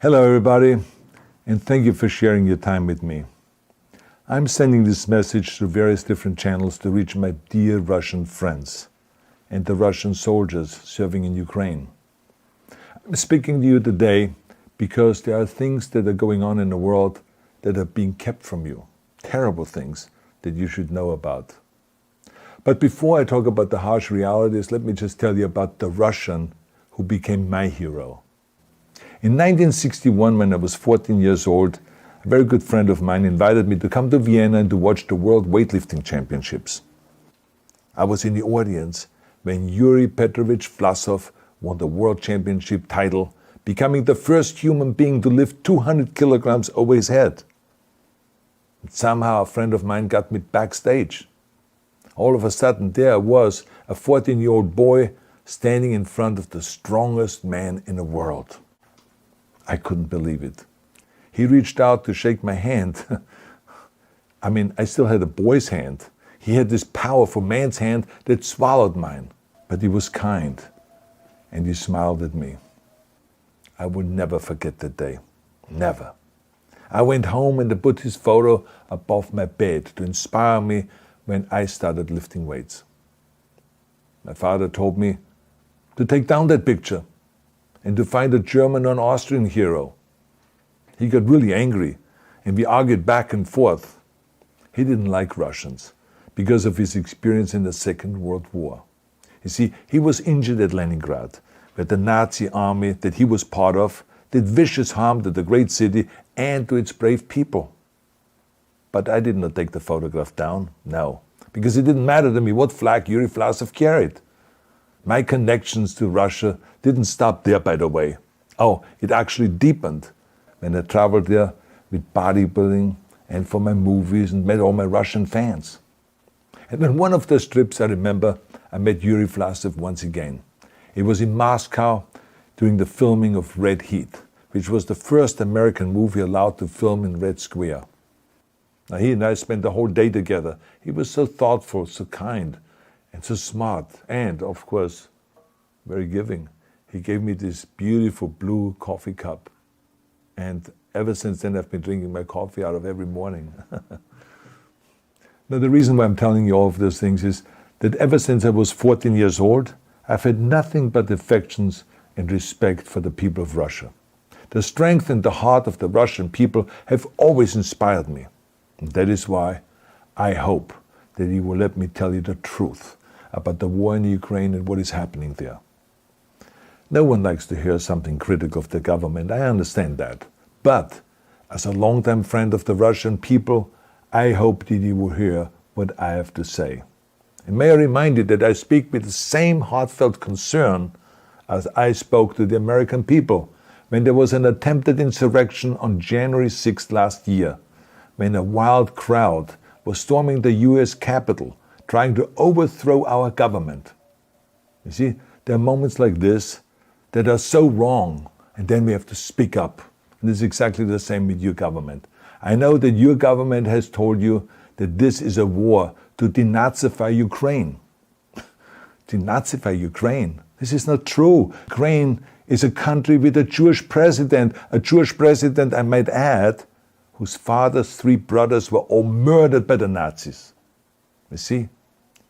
Hello everybody, and thank you for sharing your time with me. I'm sending this message through various different channels to reach my dear Russian friends and the Russian soldiers serving in Ukraine. I'm speaking to you today because there are things that are going on in the world that are being kept from you, terrible things that you should know about. But before I talk about the harsh realities, let me just tell you about the Russian who became my hero. In 1961, when I was 14 years old, a very good friend of mine invited me to come to Vienna and to watch the World Weightlifting Championships. I was in the audience when Yuri Petrovich Vlasov won the World Championship title, becoming the first human being to lift 200 kilograms over his head. And somehow a friend of mine got me backstage. All of a sudden there I was, a 14-year-old boy, standing in front of the strongest man in the world. I couldn't believe it. He reached out to shake my hand. I still had a boy's hand. He had this powerful man's hand that swallowed mine. But he was kind, and he smiled at me. I will never forget that day. Never. I went home and I put his photo above my bed to inspire me when I started lifting weights. My father told me to take down that picture and to find a German or an Austrian hero. He got really angry, and we argued back and forth. He didn't like Russians because of his experience in the Second World War. You see, he was injured at Leningrad, where the Nazi army that he was part of did vicious harm to the great city and to its brave people. But I did not take the photograph down, no, because it didn't matter to me what flag Yuri Vlasov carried. My connections to Russia didn't stop there, by the way. Oh, it actually deepened when I traveled there with bodybuilding and for my movies and met all my Russian fans. And on one of those trips, I remember, I met Yuri Vlasov once again. It was in Moscow during the filming of Red Heat, which was the first American movie allowed to film in Red Square. Now, he and I spent the whole day together. He was so thoughtful, so kind, and so smart, and, of course, very giving. He gave me this beautiful blue coffee cup. And ever since then, I've been drinking my coffee out of every morning. Now, the reason why I'm telling you all of those things is that ever since I was 14 years old, I've had nothing but affections and respect for the people of Russia. The strength and the heart of the Russian people have always inspired me. And that is why I hope that you will let me tell you the truth about the war in Ukraine and what is happening there. No one likes to hear something critical of the government, I understand that. But as a longtime friend of the Russian people, I hope that you will hear what I have to say. And may I remind you that I speak with the same heartfelt concern as I spoke to the American people when there was an attempted insurrection on January 6th last year, when a wild crowd was storming the US Capitol, trying to overthrow our government. You see, there are moments like this that are so wrong, and then we have to speak up. And it's exactly the same with your government. I know that your government has told you that this is a war to denazify Ukraine. Denazify Ukraine? This is not true. Ukraine is a country with a Jewish president, I might add, whose father's 3 brothers were all murdered by the Nazis. You see,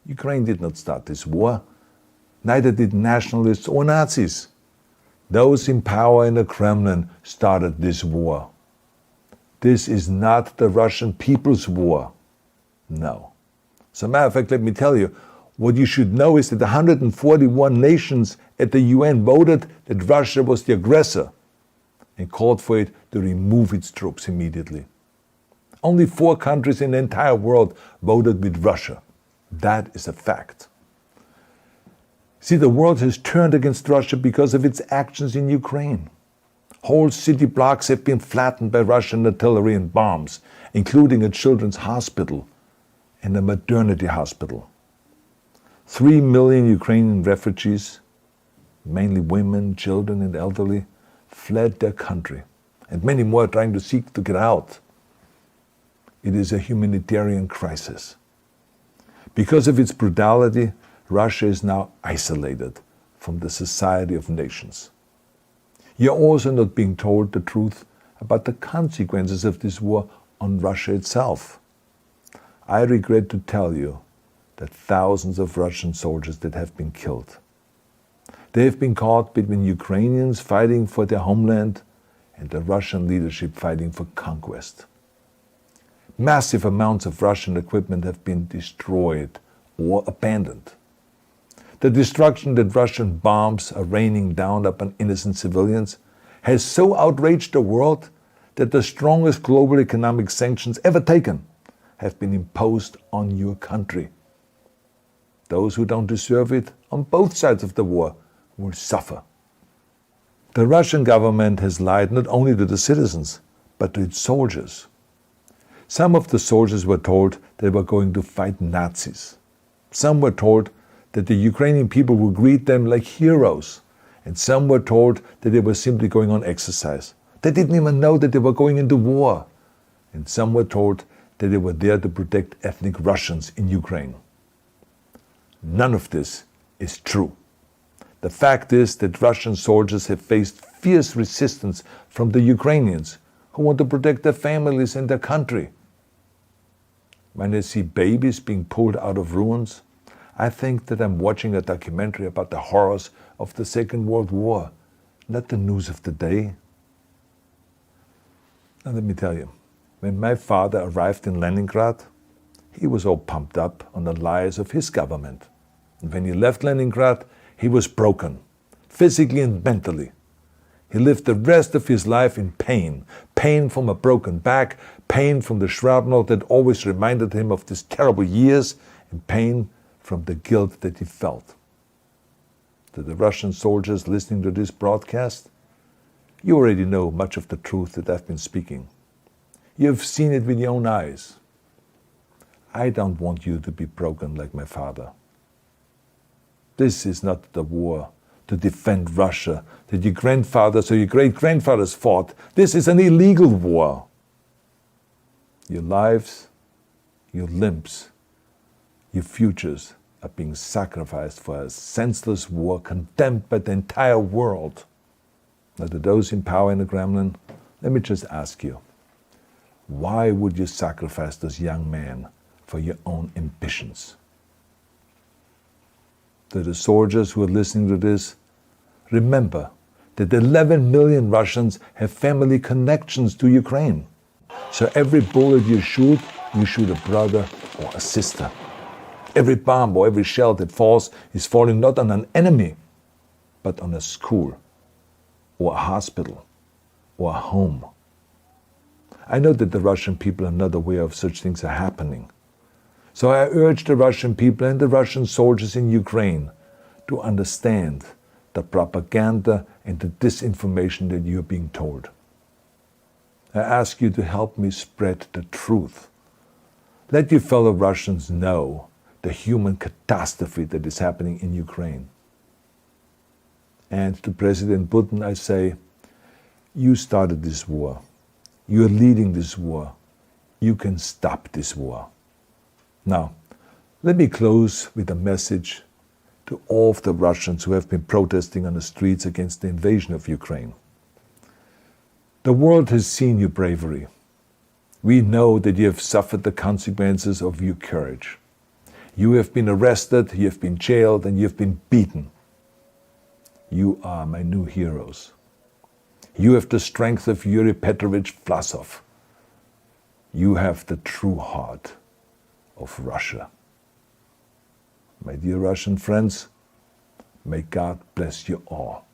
Ukraine did not start this war. Neither did nationalists or Nazis. Those in power in the Kremlin started this war. This is not the Russian people's war. No. As a matter of fact, let me tell you, what you should know is that 141 nations at the UN voted that Russia was the aggressor and called for it to remove its troops immediately. Only 4 countries in the entire world voted with Russia. That is a fact. See, the world has turned against Russia because of its actions in Ukraine. Whole city blocks have been flattened by Russian artillery and bombs, including a children's hospital and a maternity hospital. 3 million Ukrainian refugees, mainly women, children, and elderly, fled their country, and many more are trying to seek to get out. It is a humanitarian crisis. Because of its brutality, Russia is now isolated from the society of nations. You're also not being told the truth about the consequences of this war on Russia itself. I regret to tell you that thousands of Russian soldiers that have been killed. They have been caught between Ukrainians fighting for their homeland and the Russian leadership fighting for conquest. Massive amounts of Russian equipment have been destroyed or abandoned. The destruction that Russian bombs are raining down upon innocent civilians has so outraged the world that the strongest global economic sanctions ever taken have been imposed on your country. Those who don't deserve it on both sides of the war will suffer. The Russian government has lied not only to the citizens, but to its soldiers. Some of the soldiers were told they were going to fight Nazis. Some were told that the Ukrainian people would greet them like heroes, and some were told that they were simply going on exercise. They didn't even know that they were going into war. And some were told that they were there to protect ethnic Russians in Ukraine. None of this is true. The fact is that Russian soldiers have faced fierce resistance from the Ukrainians who want to protect their families and their country. When I see babies being pulled out of ruins, I think that I'm watching a documentary about the horrors of the Second World War, not the news of the day. Now let me tell you, when my father arrived in Leningrad, he was all pumped up on the lies of his government. And when he left Leningrad, he was broken, physically and mentally. He lived the rest of his life in pain. Pain from a broken back, pain from the shrapnel that always reminded him of these terrible years, and pain from the guilt that he felt. To the Russian soldiers listening to this broadcast, you already know much of the truth that I've been speaking. You've seen it with your own eyes. I don't want you to be broken like my father. This is not the war to defend Russia that your grandfathers or your great-grandfathers fought. This is an illegal war. Your lives, your limbs, your futures are being sacrificed for a senseless war condemned by the entire world. Now, to those in power in the Kremlin, let me just ask you, why would you sacrifice those young men for your own ambitions? To the soldiers who are listening to this, remember that 11 million Russians have family connections to Ukraine. So every bullet you shoot a brother or a sister. Every bomb or every shell that falls is falling not on an enemy, but on a school, or a hospital, or a home. I know that the Russian people are not aware of such things are happening. So I urge the Russian people and the Russian soldiers in Ukraine to understand the propaganda and the disinformation that you are being told. I ask you to help me spread the truth. Let your fellow Russians know the human catastrophe that is happening in Ukraine. And to President Putin I say, you started this war. You are leading this war. You can stop this war. Now, let me close with a message to all of the Russians who have been protesting on the streets against the invasion of Ukraine. The world has seen your bravery. We know that you have suffered the consequences of your courage. You have been arrested, you have been jailed, and you have been beaten. You are my new heroes. You have the strength of Yuri Petrovich Vlasov. You have the true heart of Russia. My dear Russian friends, may God bless you all.